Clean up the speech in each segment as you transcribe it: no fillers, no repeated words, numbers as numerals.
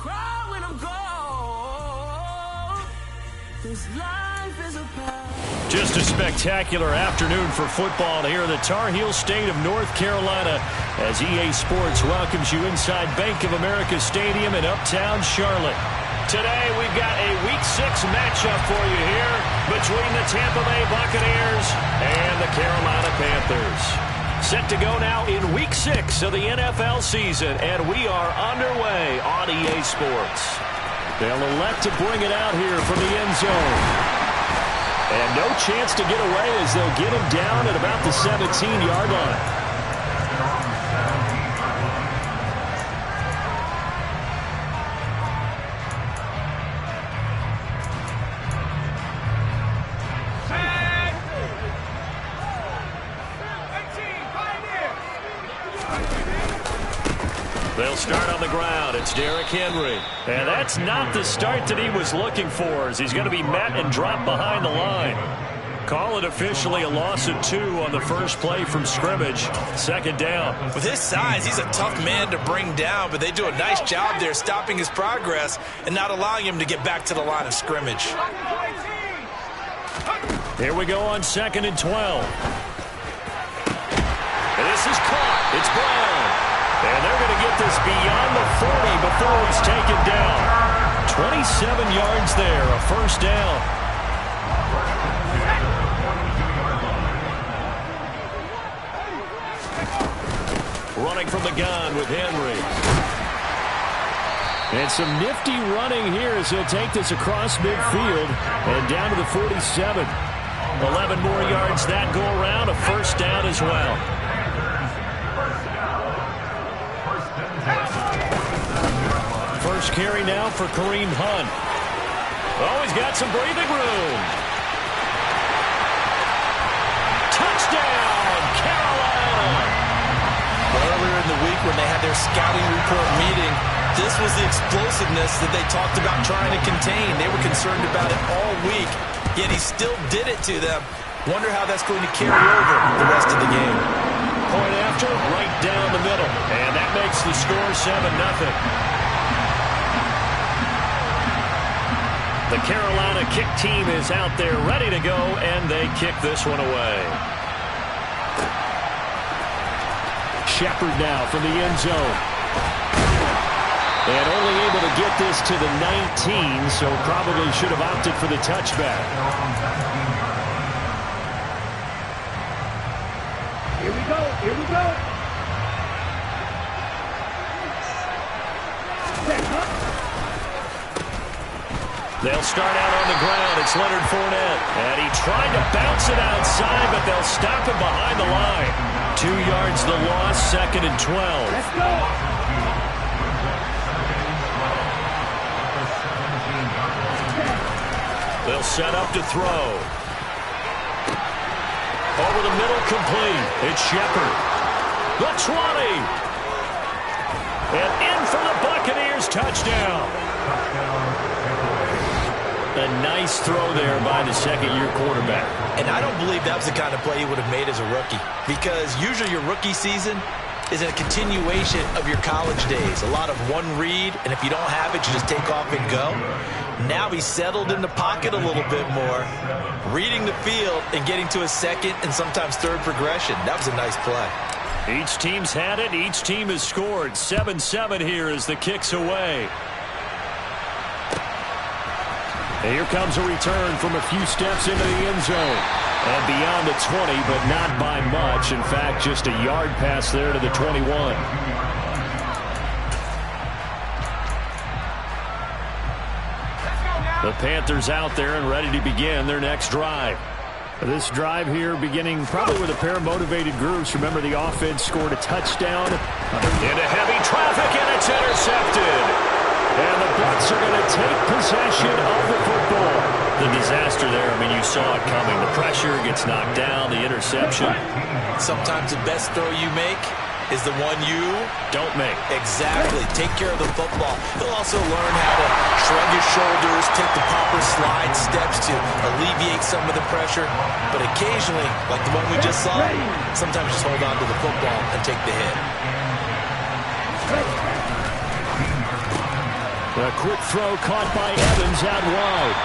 cry when I'm gone. This life is a path. Just a spectacular afternoon for football here in the Tar Heel state of North Carolina as EA Sports welcomes you inside Bank of America Stadium in uptown Charlotte. Today we've got a Week 6 matchup for you here between the Tampa Bay Buccaneers and the Carolina Panthers. Set to go now in Week 6 of the NFL season, and we are underway on EA Sports. They'll elect to bring it out here from the end zone. And no chance to get away as they'll get him down at about the 17-yard line. They'll start on the ground. It's Derrick Henry. And that's not the start that he was looking for, as he's going to be met and dropped behind the line. Call it officially a loss of 2 on the first play from scrimmage. Second down. With his size, he's a tough man to bring down, but they do a nice job there stopping his progress and not allowing him to get back to the line of scrimmage. Here we go on 2nd and 12. And this is caught. It's Brown. And they're going to get this beyond the 40 before he's taken down. 27 yards there, a first down. Running from the gun with Henry. And some nifty running here as he'll take this across midfield and down to the 47. 11 more yards that go around, a first down as well. First carry now for Kareem Hunt. Oh, he's got some breathing room. Touchdown, Carolina. Earlier in the week when they had their scouting report meeting, this was the explosiveness that they talked about trying to contain. They were concerned about it all week, yet he still did it to them. Wonder how that's going to carry over the rest of the game. Point after, right down the middle. And that makes the score 7-0. The Carolina kick team is out there ready to go, and they kick this one away. Shepard now from the end zone. And only able to get this to the 19, so probably should have opted for the touchback. Here we go, here we go. They'll start out on the ground. It's Leonard Fournette. And he tried to bounce it outside, but they'll stop him behind the line. 2 yards the loss, 2nd and 12. Let's go. They'll set up to throw. Over the middle, complete. It's Shepard. The 20. And in for the Buccaneers, touchdown. A nice throw there by the second-year quarterback. And I don't believe that was the kind of play he would have made as a rookie, because usually your rookie season is a continuation of your college days. A lot of one read, and if you don't have it, you just take off and go. Now he's settled in the pocket a little bit more, reading the field and getting to his second and sometimes third progression. That was a nice play. Each team's had it. Each team has scored. 7-7 here as the kick's away. And here comes a return from a few steps into the end zone. And beyond the 20, but not by much. In fact, just a yard pass there to the 21. The Panthers out there and ready to begin their next drive. This drive here beginning probably with a pair of motivated groups. Remember, the offense scored a touchdown. Into heavy traffic, and it's intercepted. And the Bucs are going to take possession of the football. The disaster there, I mean, you saw it coming. The pressure gets knocked down, the interception. Sometimes the best throw you make is the one you don't make. Exactly. Take care of the football. He'll also learn how to shrug his shoulders, take the proper slide steps to alleviate some of the pressure. But occasionally, like the one we just saw, sometimes just hold on to the football and take the hit. A quick throw caught by Evans out wide.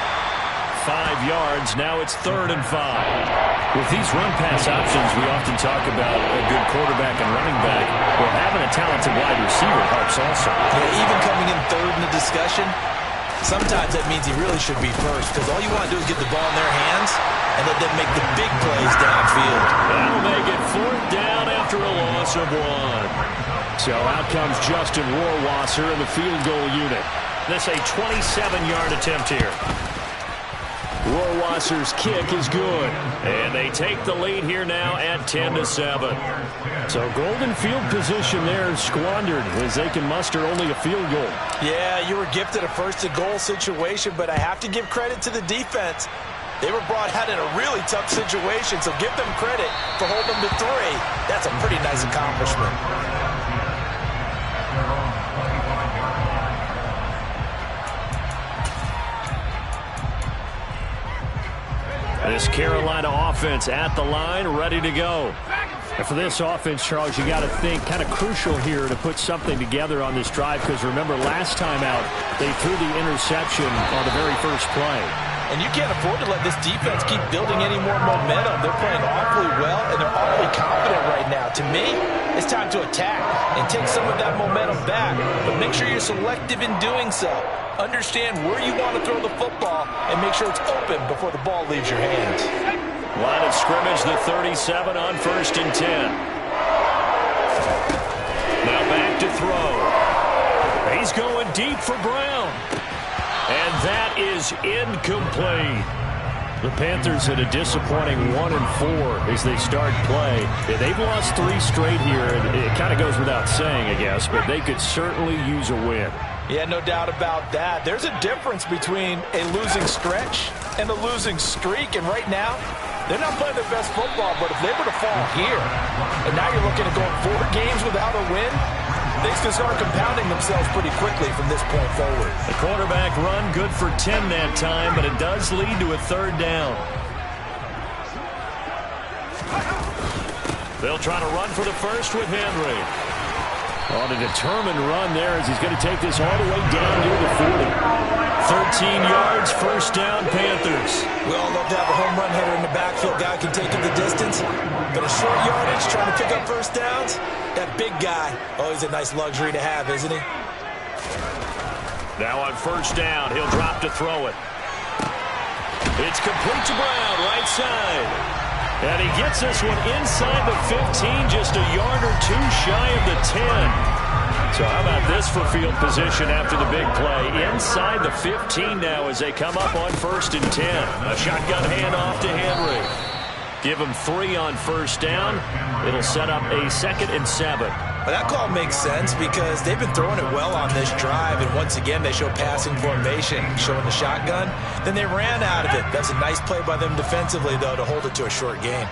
5 yards. Now it's 3rd and 5. With these run-pass options, we often talk about a good quarterback and running back. Well, having a talented wide receiver helps also. Yeah, even coming in 3rd in the discussion, sometimes that means he really should be first, because all you want to do is get the ball in their hands and let them make the big plays downfield. That'll make it 4th down after a loss of 1. So out comes Justin Rohrwasser in the field goal unit. This a 27-yard attempt here. Rohrwasser's kick is good. And they take the lead here now at 10-7. So golden field position there squandered as they can muster only a field goal. Yeah, you were gifted a 1st-and-goal situation, but I have to give credit to the defense. They were brought out in a really tough situation, so give them credit for holding them to 3. That's a pretty nice accomplishment. This Carolina offense at the line, ready to go. And for this offense, Charles, you got to think kind of crucial here to put something together on this drive, because remember last time out they threw the interception on the very first play. And you can't afford to let this defense keep building any more momentum. They're playing awfully well, and they're awfully confident right now. To me, it's time to attack and take some of that momentum back. But make sure you're selective in doing so. Understand where you want to throw the football and make sure it's open before the ball leaves your hands. Line of scrimmage, the 37 on 1st and 10. Now back to throw. He's going deep for Brown. And that is incomplete. The Panthers had a disappointing 1-4 as they start play. They've lost 3 straight here, and it kind of goes without saying, I guess, but they could certainly use a win. Yeah, no doubt about that. There's a difference between a losing stretch and a losing streak, and right now, they're not playing their best football, but if they were to fall here, and now you're looking at going 4 games without a win, things can start compounding themselves pretty quickly from this point forward. The quarterback run good for 10 that time, but it does lead to a 3rd down. They'll try to run for the first with Henry. On a determined run there as he's going to take this all the way down near the 40. 13 yards, 1st down, Panthers. We all love to have a home run hitter in the backfield. Guy can take it the distance. But a short yardage, trying to pick up 1st downs, that big guy, always a nice luxury to have, isn't he? Now on 1st down, he'll drop to throw it. It's complete to Brown, right side. And he gets this one inside the 15, just a yard or 2 shy of the 10. So how about this for field position after the big play? Inside the 15 now as they come up on 1st and 10. A shotgun handoff to Henry. Give him 3 on 1st down. It'll set up a 2nd and 7. Well, that call makes sense because they've been throwing it well on this drive, and once again they show passing formation, showing the shotgun. Then they ran out of it. That's a nice play by them defensively, though, to hold it to a short game.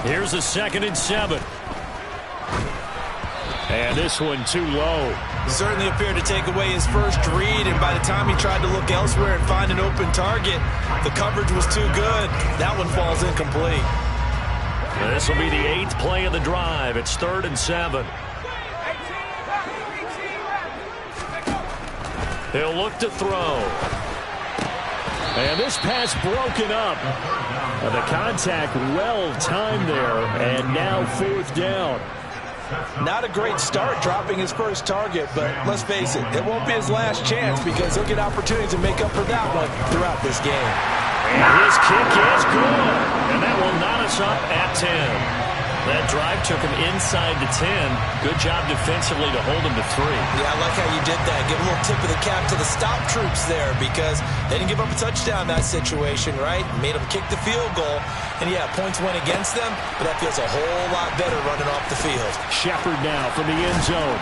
Here's a 2nd and 7. And this one too low. Certainly appeared to take away his first read, and by the time he tried to look elsewhere and find an open target, the coverage was too good. That one falls incomplete. This will be the 8th play of the drive. It's 3rd and 7. He'll look to throw. And this pass broken up. The contact well timed there, and now 4th down. Not a great start dropping his first target, but let's face it, it won't be his last chance because he'll get opportunities to make up for that one throughout this game. And his kick is good, and that will knot us up at 10. That drive took him inside the 10. Good job defensively to hold him to 3. Yeah, I like how you did that. Give a little tip of the cap to the stop troops there because they didn't give up a touchdown in that situation, right? Made them kick the field goal. And, yeah, points went against them, but that feels a whole lot better running off the field. Shepard now from the end zone.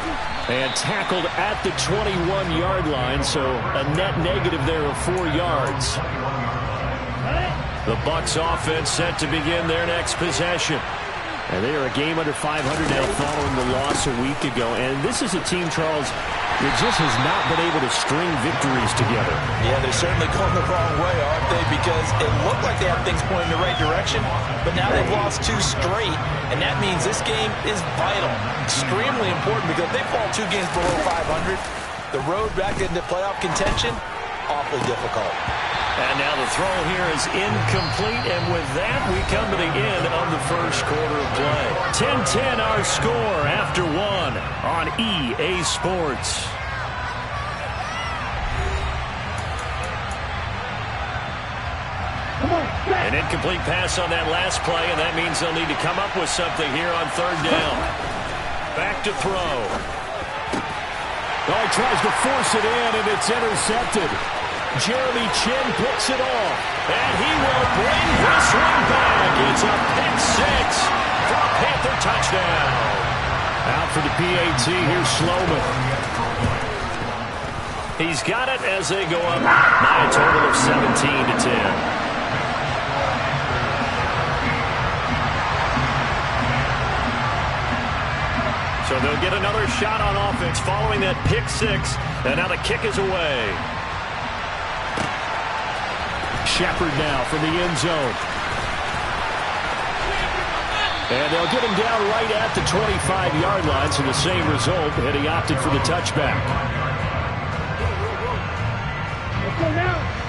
And tackled at the 21-yard line, so a net negative there of 4 yards. The Bucs offense set to begin their next possession. And they are a game under 500 now following the loss a week ago. And this is a team, Charles, that just has not been able to string victories together. Yeah, they're certainly going the wrong way, aren't they? Because it looked like they have things pointing in the right direction, but now they've lost 2 straight, and that means this game is vital, extremely important, because if they fall 2 games below 500, the road back into playoff contention, awfully difficult. And now the throw here is incomplete, and with that, we come to the end of the first quarter of play. 10-10 our score after 1 on EA Sports. An incomplete pass on that last play, and that means they'll need to come up with something here on 3rd down. Back to throw. Oh, he tries to force it in, and it's intercepted. Jeremy Chin picks it off, and he will bring this one back. It's a pick 6 for a Panther touchdown. Out for the PAT, here's Sloman. He's got it as they go up by a total of 17-10. So they'll get another shot on offense following that pick 6, and now the kick is away. Shepard now from the end zone. And they'll get him down right at the 25-yard line, so the same result, and he opted for the touchback.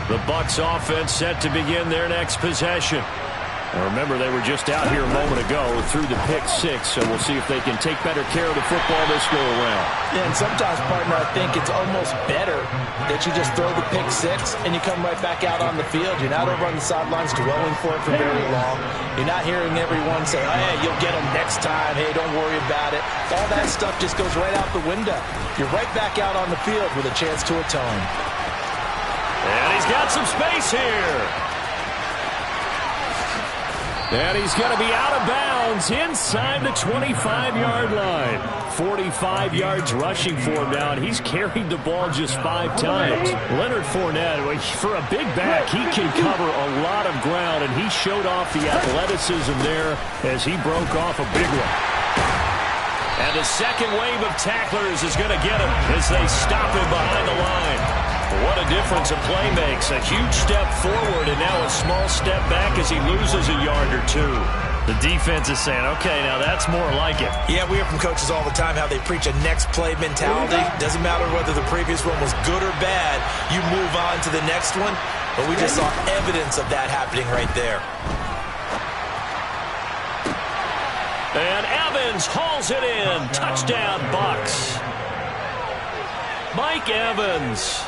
The Bucs offense set to begin their next possession. And remember, they were just out here a moment ago through the pick 6, so we'll see if they can take better care of the football this go around. Yeah, and sometimes, partner, I think it's almost better that you just throw the pick 6 and you come right back out on the field. You're not over on the sidelines dwelling for it for very long. You're not hearing everyone say, oh, hey, you'll get them next time. Hey, don't worry about it. All that stuff just goes right out the window. You're right back out on the field with a chance to atone. And he's got some space here. And he's going to be out of bounds inside the 25-yard line. 45 yards rushing for him now, and he's carried the ball just 5 times. Leonard Fournette, for a big back, he can cover a lot of ground, and he showed off the athleticism there as he broke off a big one. And the second wave of tacklers is going to get him as they stop him behind the line. What a difference a play makes. A huge step forward and now a small step back as he loses a yard or 2. The defense is saying, okay, now that's more like it. Yeah, we hear from coaches all the time how they preach a next play mentality. Doesn't matter whether the previous one was good or bad. You move on to the next one. But we just saw evidence of that happening right there. And Evans hauls it in. Touchdown, Bucs. Mike Evans.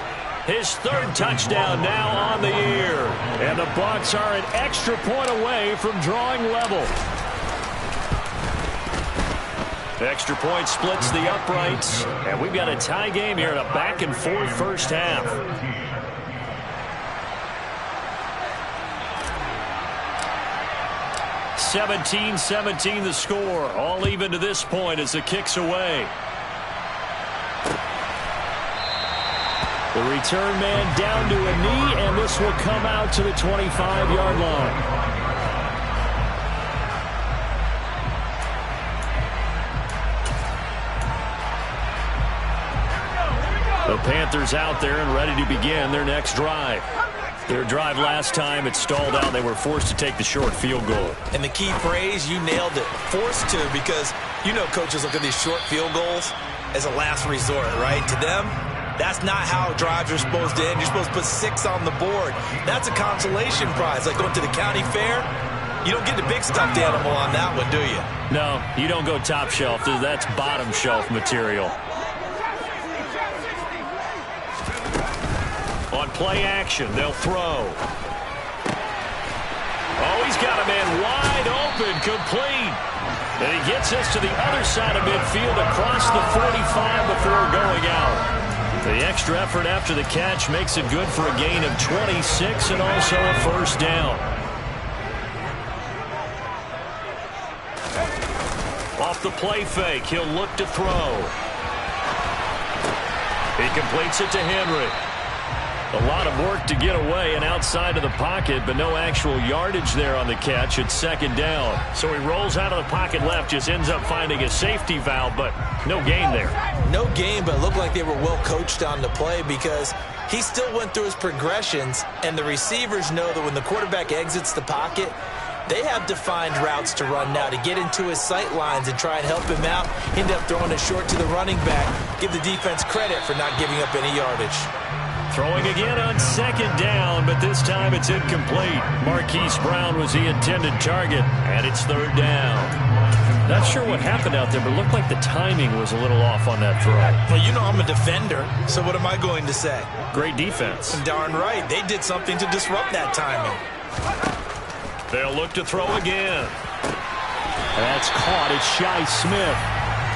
His 3rd touchdown now on the year. And the Bucs are an extra point away from drawing level. The extra point splits the uprights. And we've got a tie game here in a back-and-forth first half. (17-17) the score. All even to this point as the kick's away. The return man down to a knee, and this will come out to the 25-yard line. The Panthers out there and ready to begin their next drive. Their drive last time, it stalled out. They were forced to take the short field goal. And the key phrase, you nailed it, forced to, because you know coaches look at these short field goals as a last resort, right? To them, that's not how drives are supposed to end. You're supposed to put 6 on the board. That's a consolation prize, like going to the county fair. You don't get the big stuffed animal on that one, do you? No, you don't go top shelf. That's bottom shelf material. On play action, they'll throw. Oh, he's got a man wide open, complete. And he gets us to the other side of midfield across the 45 before going out. The extra effort after the catch makes it good for a gain of 26 and also a first down. Off the play fake, he'll look to throw. He completes it to Henry. A lot of work to get away and outside of the pocket, but no actual yardage there on the catch. It's second down. So he rolls out of the pocket left, just ends up finding a safety valve, but no gain there. No gain, but it looked like they were well coached on the play because he still went through his progressions, and the receivers know that when the quarterback exits the pocket, they have defined routes to run now to get into his sight lines and try and help him out. End up throwing it short to the running back. Give the defense credit for not giving up any yardage. Throwing again on second down, but this time it's incomplete. Marquise Brown was the intended target, and it's third down. Not sure what happened out there, but it looked like the timing was a little off on that throw. Well, you know I'm a defender, so what am I going to say? Great defense. Darn right. They did something to disrupt that timing. They'll look to throw again. That's caught. It's Shi Smith.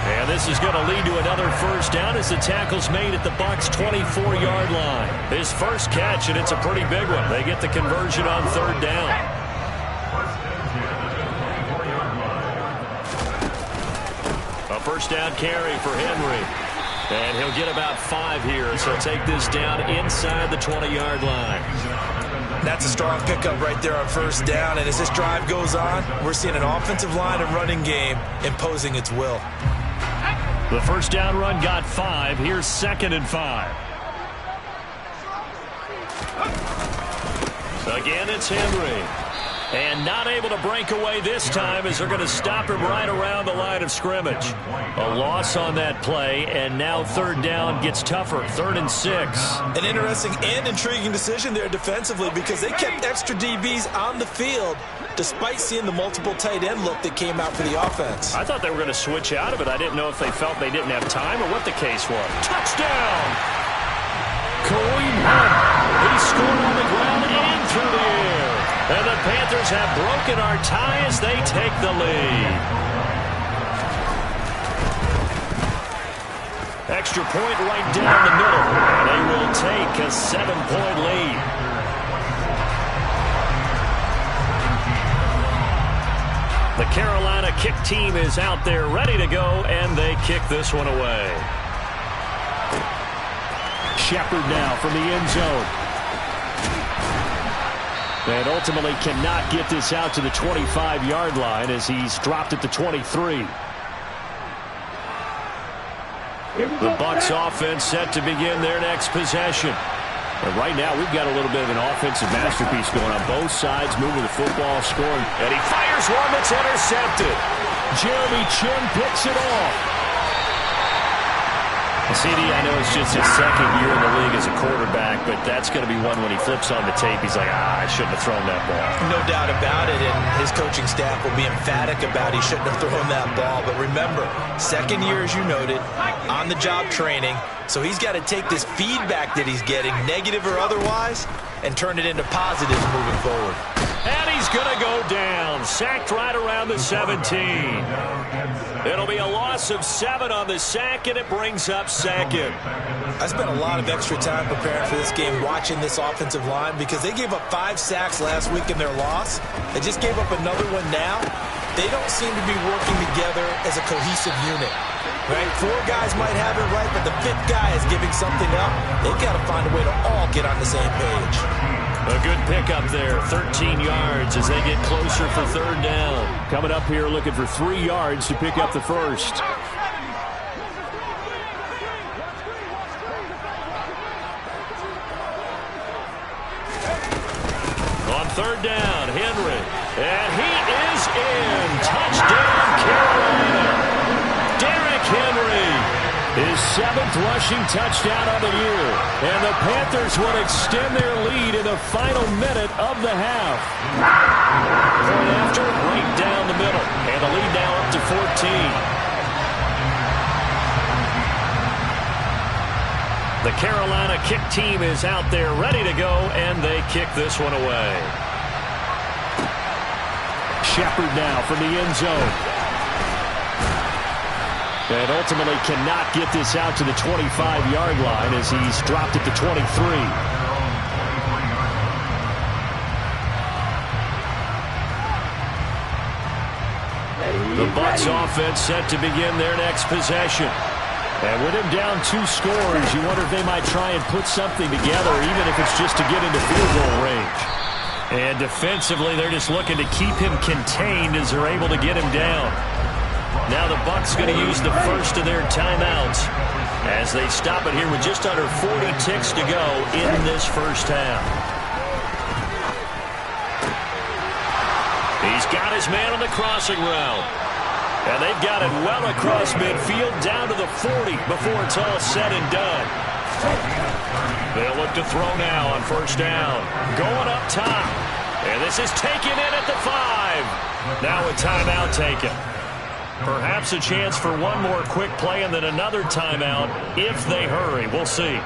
And this is going to lead to another first down as the tackle's made at the Bucs' 24-yard line. His first catch, and it's a pretty big one. They get the conversion on third down. A first down carry for Henry. And he'll get about 5 here as he'll take this down inside the 20-yard line. That's a strong pickup right there on first down. And as this drive goes on, we're seeing an offensive line and running game imposing its will. The first down run got 5. Here's 2nd and 5. Again, it's Henry. And not able to break away this time as they're going to stop him right around the line of scrimmage. A loss on that play, and now third down gets tougher. 3rd and 6. An interesting and intriguing decision there defensively because they kept extra DBs on the field despite seeing the multiple tight end look that came out for the offense. I thought they were going to switch out of it. I didn't know if they felt they didn't have time or what the case was. Touchdown! Kareem Hunt. He scored on the ground and through the air. And the Panthers have broken our tie as they take the lead. Extra point right down the middle. And they will take a 7-point lead. The Carolina kick team is out there ready to go, and they kick this one away. Shepard now from the end zone. And ultimately cannot get this out to the 25-yard line as he's dropped at the 23. The Bucs offense set to begin their next possession. And right now we've got a little bit of an offensive masterpiece going on both sides, moving the football, scoring. And he fires one that's intercepted. Jeremy Chin picks it off. CD, I know it's just his second year in the league as a quarterback, but that's going to be one when he flips on the tape. He's like, I shouldn't have thrown that ball. No doubt about it, and his coaching staff will be emphatic about he shouldn't have thrown that ball. But remember, second year, as you noted, on-the-job training, so he's got to take this feedback that he's getting, negative or otherwise, and turn it into positives moving forward. And he's going to go down, sacked right around the 17. It'll be a loss of 7 on the sack, and it brings up 2nd. I spent a lot of extra time preparing for this game watching this offensive line because they gave up 5 sacks last week in their loss. They just gave up another one now. They don't seem to be working together as a cohesive unit. Right? 4 guys might have it right, but the 5th guy is giving something up. They've got to find a way to all get on the same page. A good pickup there, 13 yards as they get closer for third down. Coming up here looking for 3 yards to pick up the first. On third down, Henry. And he is in. Touchdown, Carolina. Derrick Henry. His 7th rushing touchdown of the year. And the Panthers will extend their lead in the final minute of the half. Point after, right down the middle. And the lead now up to 14. The Carolina kick team is out there ready to go, and they kick this one away. Shepard now from the end zone. And ultimately cannot get this out to the 25-yard line as he's dropped at the 23. The Bucs offense set to begin their next possession. And with him down 2 scores, you wonder if they might try and put something together, even if it's just to get into field goal range. And defensively, they're just looking to keep him contained as they're able to get him down. Now the Bucs going to use the first of their timeouts as they stop it here with just under 40 ticks to go in this first half. He's got his man on the crossing route. And they've got it well across midfield down to the 40 before it's all said and done. They'll look to throw now on first down. Going up top. And this is taken in at the 5. Now a timeout taken. Perhaps a chance for one more quick play and then another timeout if they hurry. We'll see.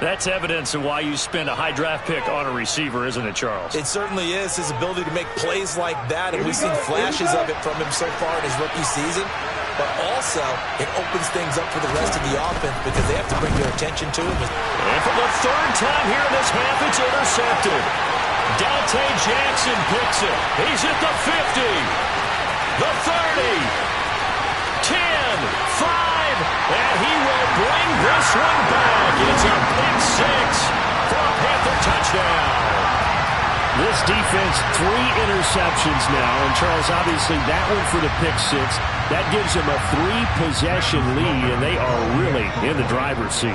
That's evidence of why you spend a high draft pick on a receiver, isn't it, Charles? It certainly is, his ability to make plays like that, and we've seen flashes of it from him so far in his rookie season. But also, it opens things up for the rest of the offense because they have to bring their attention to him. And for the 3rd time here in this half, it's intercepted. Dante Jackson picks it. He's at the 50, the 30, 10, 5. And he will bring this one back. It's a pick 6 for a Panther touchdown. This defense, 3 interceptions now. And, Charles, obviously that one for the pick 6. That gives them a 3-possession lead, and they are really in the driver's seat.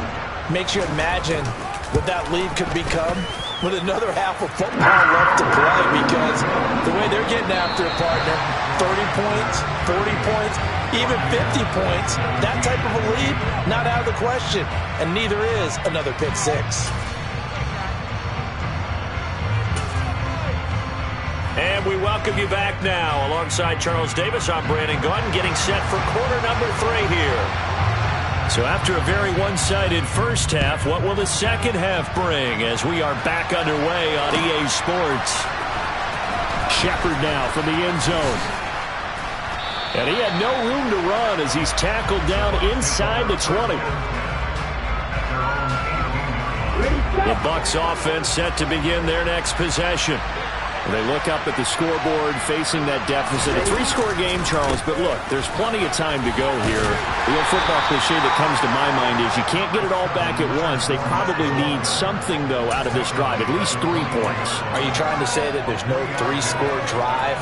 Makes you imagine what that lead could become with another half of football left to play, because the way they're getting after a partner, 30 points, 40 points, even 50 points, that type of a lead, not out of the question. And neither is another pick 6. And we welcome you back now. Alongside Charles Davis, I'm Brandon Gaudin, getting set for quarter number 3 here. So after a very one-sided first half, what will the second half bring as we are back underway on EA Sports? Shepard now from the end zone. And he had no room to run as he's tackled down inside the 20. The Bucs offense set to begin their next possession. They look up at the scoreboard facing that deficit. A 3-score game, Charles, but look, there's plenty of time to go here. The old football cliche that comes to my mind is you can't get it all back at once. They probably need something, though, out of this drive, at least 3 points. Are you trying to say that there's no 3-score drive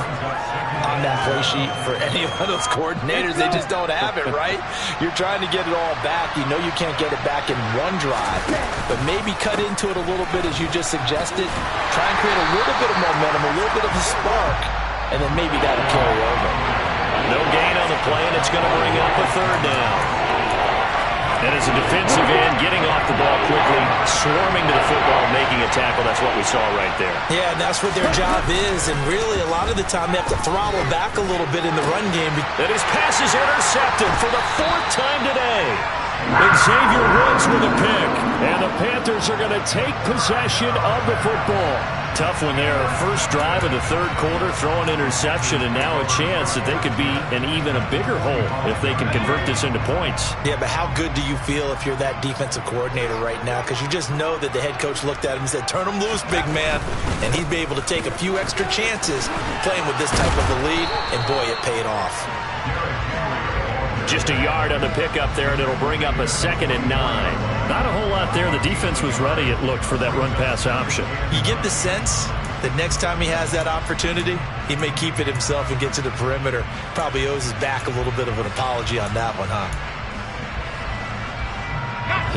on that play sheet for any of those coordinators? They just don't have it, right? You're trying to get it all back. You know you can't get it back in one drive, but maybe cut into it a little bit as you just suggested. Try and create a little bit of momentum, a little bit of a spark, and then maybe that'll carry over. No gain on the play, and it's going to bring up a 3rd down. And as a defensive end, getting off the ball quickly, swarming to the football, making a tackle, that's what we saw right there. Yeah, and that's what their job is, and really a lot of the time they have to throttle back a little bit in the run game. And his pass is intercepted for the 4th time today. And Xavier Woods with a pick. And the Panthers are going to take possession of the football. Tough one there. First drive of the 3rd quarter, throwing interception, and now a chance that they could be in even a bigger hole if they can convert this into points. Yeah, but how good do you feel if you're that defensive coordinator right now? Because you just know that the head coach looked at him and said, turn him loose, big man. And he'd be able to take a few extra chances playing with this type of a lead, and boy, it paid off. Just a yard on the pickup there, and it'll bring up a 2nd and 9. Not a whole lot there. The defense was ready, it looked, for that run-pass option. You get the sense that next time he has that opportunity, he may keep it himself and get to the perimeter. Probably owes his back a little bit of an apology on that one, huh?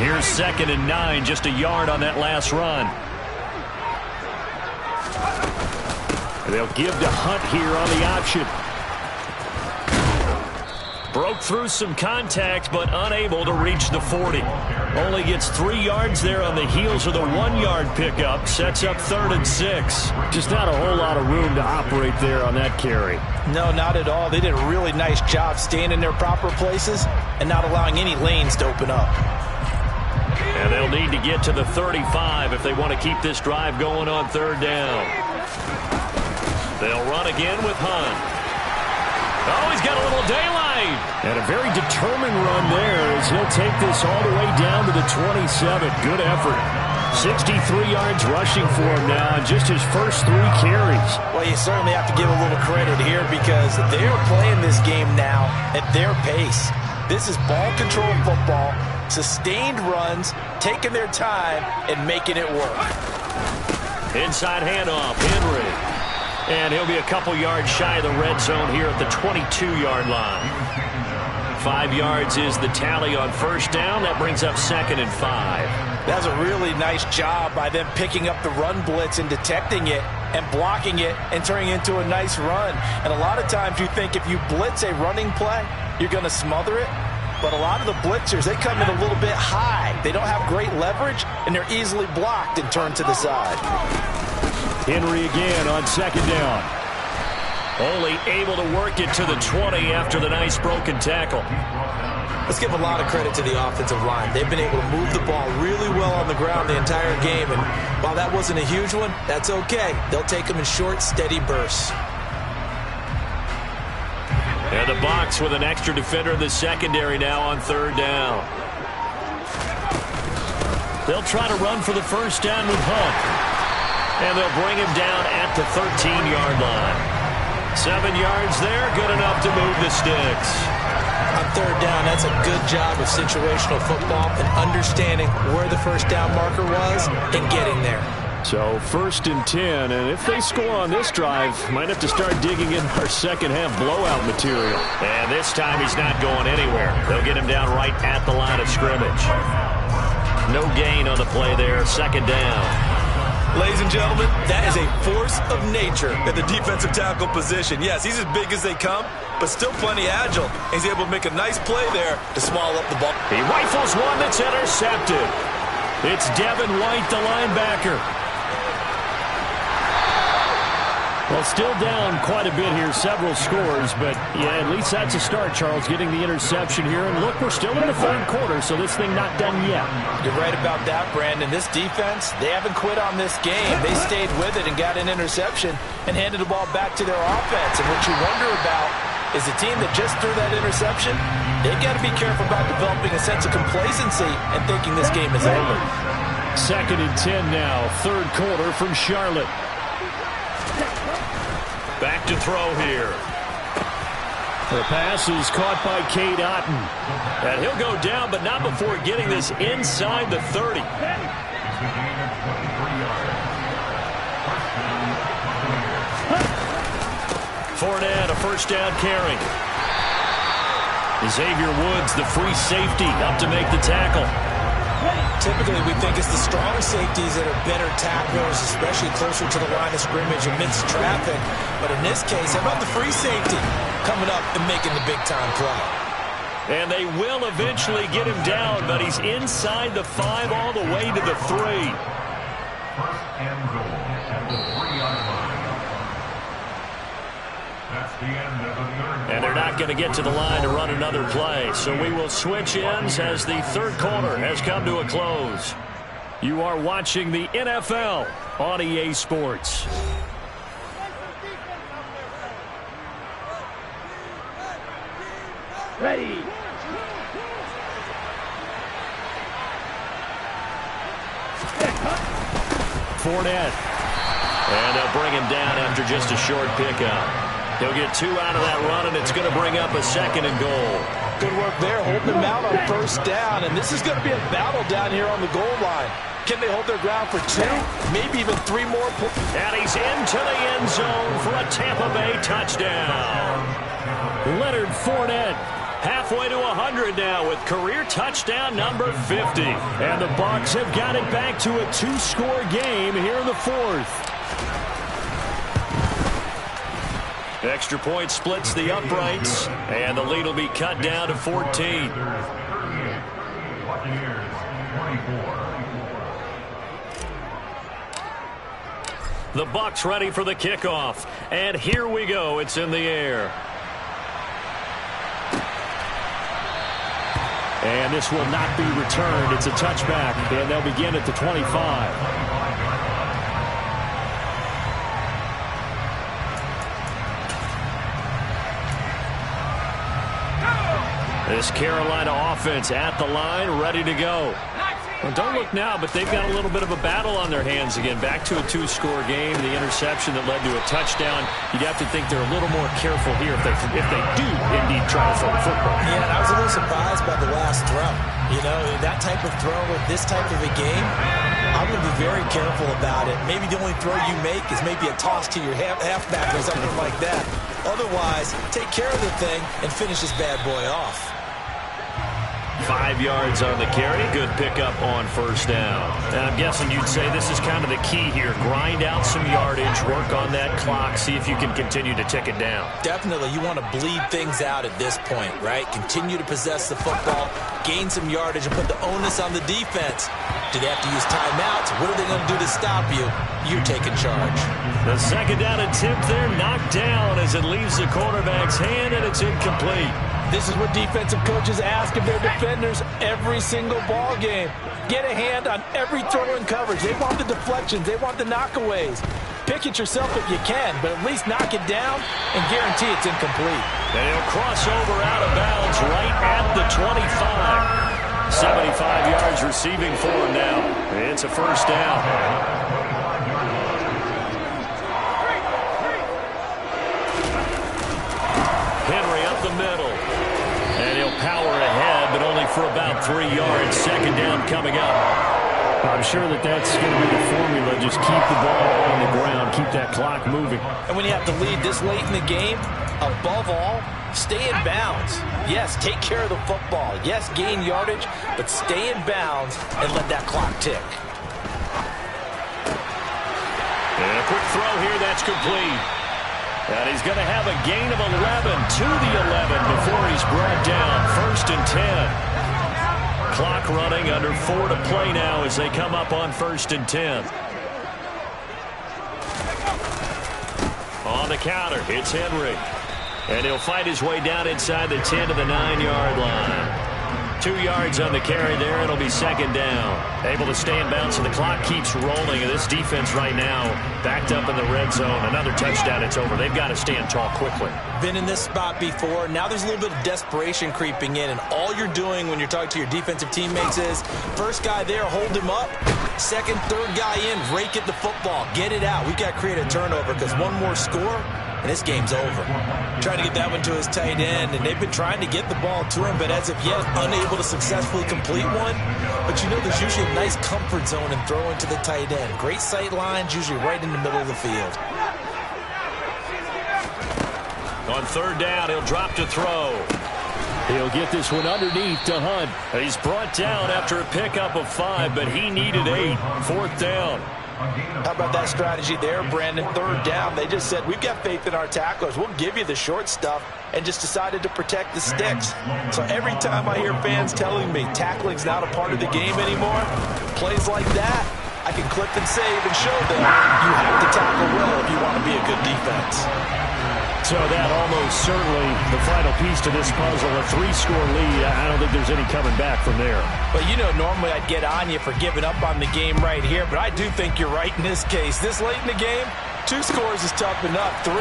Here's 2nd and 9, just a yard on that last run. They'll give to Hunt here on the option. Broke through some contact, but unable to reach the 40. Only gets 3 yards there on the heels of the 1-yard pickup. Sets up 3rd and 6. Just not a whole lot of room to operate there on that carry. No, not at all. They did a really nice job staying in their proper places and not allowing any lanes to open up. And they'll need to get to the 35 if they want to keep this drive going on 3rd down. They'll run again with Hunt. Oh, he's got a little daylight. And a very determined run there as he'll take this all the way down to the 27. Good effort. 63 yards rushing for him now in just his first 3 carries. Well, you certainly have to give a little credit here because they're playing this game now at their pace. This is ball control football, sustained runs, taking their time, and making it work. Inside handoff, Henry. And he'll be a couple yards shy of the red zone here at the 22-yard line. 5 yards is the tally on first down. That brings up 2nd and 5. That was a really nice job by them picking up the run blitz and detecting it and blocking it and turning it into a nice run. And a lot of times you think if you blitz a running play, you're going to smother it. But a lot of the blitzers, they come in a little bit high. They don't have great leverage, and they're easily blocked and turned to the side. Henry again on 2nd down. Only able to work it to the 20 after the nice broken tackle. Let's give a lot of credit to the offensive line. They've been able to move the ball really well on the ground the entire game. And while that wasn't a huge one, that's okay. They'll take them in short, steady bursts. And the box with an extra defender in the secondary now on 3rd down. They'll try to run for the first down with Hunt. And they'll bring him down at the 13-yard line. 7 yards there, good enough to move the sticks. On 3rd down, that's a good job of situational football and understanding where the first down marker was and getting there. So 1st and 10, and if they score on this drive, might have to start digging in our second-half blowout material. And this time he's not going anywhere. They'll get him down right at the line of scrimmage. No gain on the play there, 2nd down. Ladies and gentlemen, that is a force of nature at the defensive tackle position. Yes, he's as big as they come, but still plenty agile. He's able to make a nice play there to swallow up the ball. He rifles one that's intercepted. It's Devin White, the linebacker. Well, still down quite a bit here, several scores, but yeah, at least that's a start, Charles, getting the interception here. And look, we're still in the 3rd quarter, so this thing not done yet. You're right about that, Brandon. This defense, they haven't quit on this game. They stayed with it and got an interception and handed the ball back to their offense. And what you wonder about is the team that just threw that interception, they've got to be careful about developing a sense of complacency and thinking this game is over. 2nd and 10 now, 3rd quarter from Charlotte. Back to throw here. The pass is caught by Cade Otton. And he'll go down, but not before getting this inside the 30. Fournette, a first down carry. Xavier Woods, the free safety, up to make the tackle. Typically, we think it's the strong safeties that are better tacklers, especially closer to the line of scrimmage amidst traffic. But in this case, how about the free safety coming up and making the big-time play? And they will eventually get him down, but he's inside the 5 all the way to the 3. 1st and goal at the 3-yard line. That's the end of the 3rd. And they're not going to get to the line to run another play. So we will switch ends as the 3rd quarter has come to a close. You are watching the NFL on EA Sports. Ready. Fournette. And they'll bring him down after just a short pickup. He'll get 2 out of that run, and it's going to bring up a 2nd and goal. Good work there, holding them out on first down. And this is going to be a battle down here on the goal line. Can they hold their ground for 2, maybe even 3 more? And he's into the end zone for a Tampa Bay touchdown. Leonard Fournette, halfway to 100 now with career touchdown number 50. And the Bucs have got it back to a 2-score game here in the 4th. Extra point splits the uprights, and the lead will be cut down to 14. The Bucs ready for the kickoff, and here we go. It's in the air. And this will not be returned. It's a touchback, and they'll begin at the 25. This Carolina offense at the line, ready to go. Well, don't look now, but they've got a little bit of a battle on their hands again. Back to a 2-score game. The interception that led to a touchdown. You'd have to think they're a little more careful here if they do indeed try to throw the football. Yeah, and I was a little surprised by the last throw. You know, that type of throw with this type of a game, I'm going to be very careful about it. Maybe the only throw you make is maybe a toss to your halfback or something like that. Otherwise, take care of the thing and finish this bad boy off. 5 yards on the carry. Good pickup on first down. And I'm guessing you'd say this is kind of the key here. Grind out some yardage, work on that clock, see if you can continue to tick it down. Definitely. You want to bleed things out at this point, right? Continue to possess the football, gain some yardage, and put the onus on the defense. Do they have to use timeouts? What are they going to do to stop you? You're taking charge. The second down attempt there knocked down as it leaves the quarterback's hand, and it's incomplete. This is what defensive coaches ask of their defenders every single ball game. Get a hand on every throw in coverage. They want the deflections. They want the knockaways. Pick it yourself if you can, but at least knock it down and guarantee it's incomplete. And he'll cross over out of bounds right at the 25. 75 yards receiving for him now. It's a first down. Henry up the middle. And he'll power ahead, but only for about 3 yards. Second down coming up. I'm sure that's going to be the formula. Just keep the ball on the ground. Keep that clock moving. And when you have to lead this late in the game, above all, stay in bounds. Yes, take care of the football. Yes, gain yardage, but stay in bounds and let that clock tick. And a quick throw here. That's complete. And he's going to have a gain of 11 to the 11 before he's brought down. First and 10. Clock running, under 4 to play now as they come up on first and 10. On the counter, it's Henry. And he'll fight his way down inside the 10 to the 9-yard line. 2 yards on the carry there. It'll be second down. Able to stay in bounds, so the clock keeps rolling. And this defense right now backed up in the red zone. Another touchdown, it's over. They've got to stand tall quickly. Been in this spot before. Now there's a little bit of desperation creeping in. And all you're doing when you're talking to your defensive teammates is, first guy there, hold him up. Second, third guy in, rake at the football. Get it out. We've got to create a turnover because one more score, and this game's over. Trying to get that one to his tight end, and they've been trying to get the ball to him, but as of yet, unable to successfully complete one. But you know there's usually a nice comfort zone in throwing to the tight end. Great sight lines, usually right in the middle of the field. On third down, he'll drop to throw. He'll get this one underneath to Hunt. He's brought down after a pickup of 5, but he needed 8. Fourth down. How about that strategy there, Brandon? Third down, they just said, we've got faith in our tacklers. We'll give you the short stuff, and just decided to protect the sticks. So every time I hear fans telling me tackling's not a part of the game anymore, plays like that, I can clip and save and show them you have to tackle well if you want to be a good defense. So that almost certainly the final piece to this puzzle, a 3-score lead. I don't think there's any coming back from there. But you know, normally I'd get on you for giving up on the game right here, but I do think you're right in this case. This late in the game, 2 scores is tough enough. 3,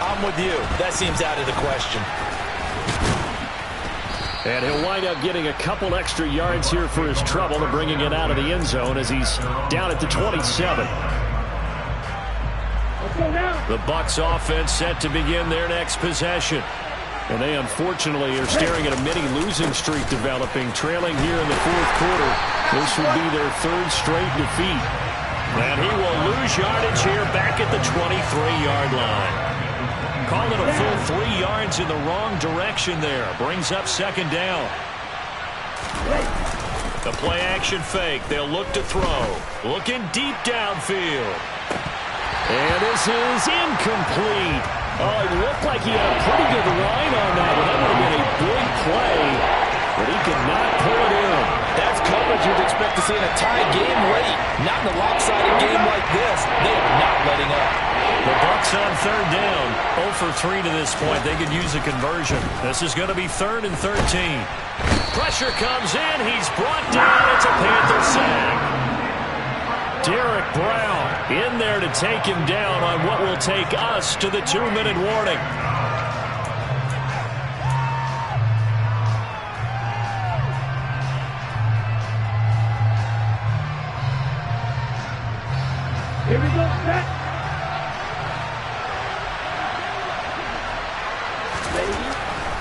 I'm with you. That seems out of the question. And he'll wind up getting a couple extra yards here for his trouble and bringing it out of the end zone as he's down at the 27. The Bucs offense set to begin their next possession. And they unfortunately are staring at a mini losing streak developing, trailing here in the fourth quarter. This would be their 3rd straight defeat. And he will lose yardage here back at the 23-yard line. Call it a full 3 yards in the wrong direction there. Brings up second down. The play action fake. They'll look to throw. Looking deep downfield. And this is incomplete. Oh, it looked like he had a pretty good line on that one. That would have been a big play, but he could not pull it in. That's coverage you'd expect to see in a tie game late. Not in a lopsided game like this. They are not letting up. The Bucs on third down. 0 for 3 to this point. They could use a conversion. This is going to be 3rd and 13. Pressure comes in. He's brought down. It's a Panther sack. Derek Brown in there to take him down on what will take us to the 2-minute warning. Here we go, set.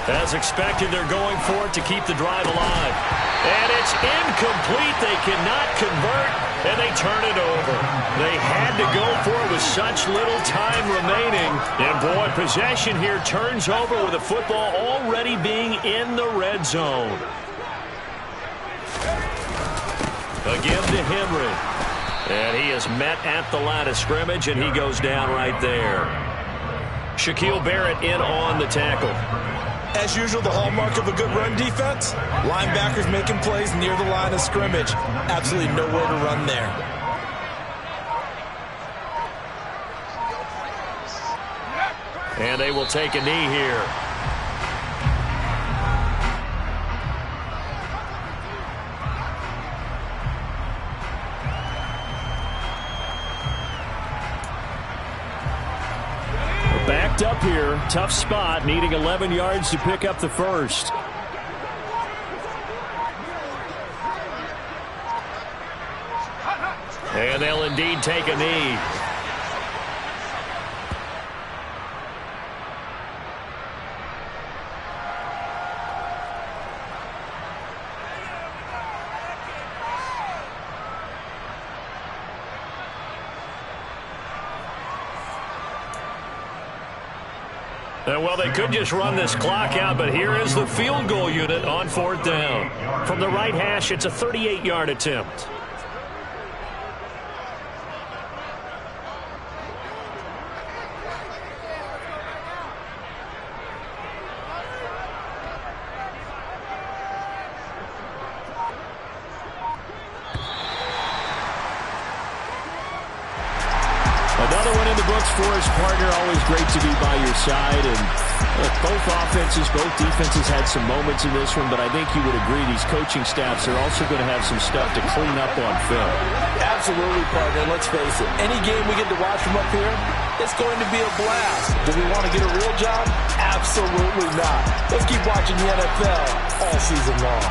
As expected, they're going for it to keep the drive alive. And it's incomplete. They cannot convert, and they turn it over. They had to go for it with such little time remaining. And, boy, possession here turns over with the football already being in the red zone. Again to Henry. And he is met at the line of scrimmage, and he goes down right there. Shaquille Barrett in on the tackle. As usual, the hallmark of a good run defense, linebackers making plays near the line of scrimmage. Absolutely nowhere to run there. And they will take a knee here. Backed up here, tough spot, needing 11 yards to pick up the first. And they'll indeed take a knee. Well, they could just run this clock out, but here is the field goal unit on 4th down. From the right hash, it's a 38-yard attempt. Another one in the books for his partner. Always great to be by your side. And look, both offenses, both defenses had some moments in this one, but I think you would agree these coaching staffs are also going to have some stuff to clean up on film. Absolutely, partner. Let's face it. Any game we get to watch from up here, it's going to be a blast. Do we want to get a real job? Absolutely not. Let's keep watching the NFL all season long.